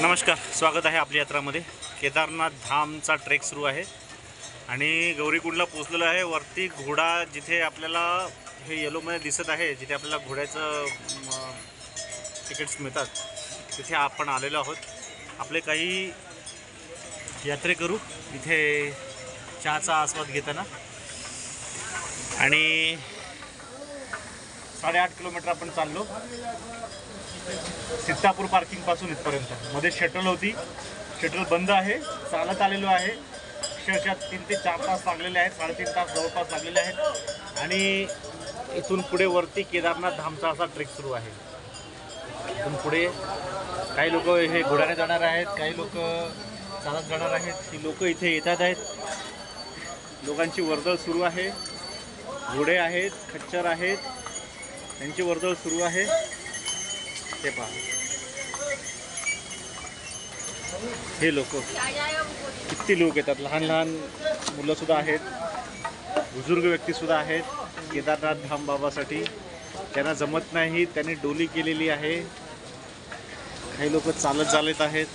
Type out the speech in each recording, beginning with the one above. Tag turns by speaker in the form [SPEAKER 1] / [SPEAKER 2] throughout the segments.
[SPEAKER 1] नमस्कार, स्वागत आहे आपल्या यात्रामध्ये। केदारनाथ धामचा ट्रेक सुरू आहे आणि गौरीकुंडला पोहोचलेलो आहे। वरती घोडा जिथे आपल्याला हे येलोमध्ये दिसत आहे, जिथे आपल्याला घोड्याचं तिकीट्स मिळतात, तिथे आपण आलेलो आहोत। आपले काही यात्रेकरू इथे चहाचा आस्वाद घेताना आणि 8.5 किलोमीटर आपण चाललो सीतापूर पार्किंग पासून इथपर्यंत। मध्ये शटल होती, शटल बंद आहे। चालत आलेलो आहे। अक्षरशः 3 ते 4 तास लागलेले आहेत, 3.5 तास जवळपास लागलेले आहेत आणि इथून पुढे वरती केदारनाथ धामचा असा ट्रेक सुरू आहे। इथून पुढे काही लोक हे घोड्याने जाणार आहेत, काही लोक चालत जाणार आहेत। ही लोक इथे येतात आहेत, लोकांची वर्दळ सुरू आहे। घोडे आहेत, खच्चर आहेत, त्यांची वर्दळ सुरू आहे। हे पहा, हे लोक किती लोक येतात। लहान लहान मुलं सुद्धा आहेत, बुजुर्ग व्यक्ती सुद्धा आहेत केदारनाथ धाम बाबासाठी। त्यांना जमत नाही, त्यांनी डोली केलेली आहे। काही लोक चालत आहेत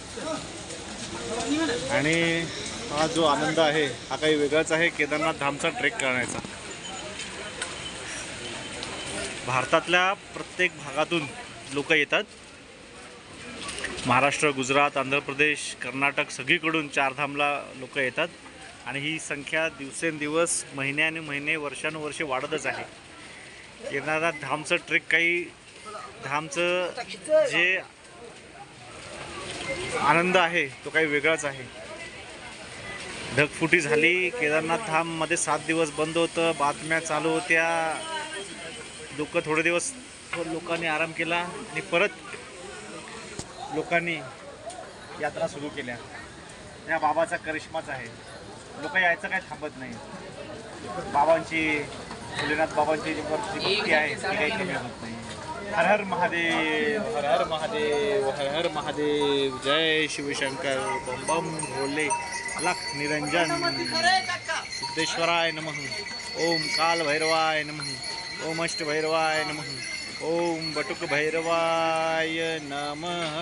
[SPEAKER 1] आणि हा जो आनंद आहे हा काही वेगळाच आहे केदारनाथ धामचा ट्रेक करण्याचा। भारतातल्या प्रत्येक भागातून लोक येतात। महाराष्ट्र, गुजरात, आंध्र प्रदेश, कर्नाटक सगळीकडून चारधामला लोक येतात आणि ही संख्या दिवसेंदिवस, महिन्याने महिने, वर्षानुवर्षे वाढतच आहे। केदारनाथ धामचं ट्रेक काही धामचं जे आनंद आहे तो काही वेगळाच आहे। ढगफुटी झाली, केदारनाथ धाममध्ये 7 दिवस बंद होतं, बातम्या चालू होत्या। लोक थोडे दिवस लोकांनी आराम केला आणि परत लोकांनी यात्रा सुरू केल्या। या बाबाचा करिश्माच आहे। लोक यायचं काय थांबत नाही। बाबांची, भोलेनाथ बाबांची जी भक्ती आहे ती काही कमी होत नाही। हर हर महादेव, हर हर महादेव, हर हर महादेव, जय शिवशंकर, बम बम भोले, अलख निरंजन, सिद्धेश्वराय नमः, ओम काल भैरवाय नमः, ओम अष्ट भैरवाय नमः, ओम बटुक भैरवाय नमः।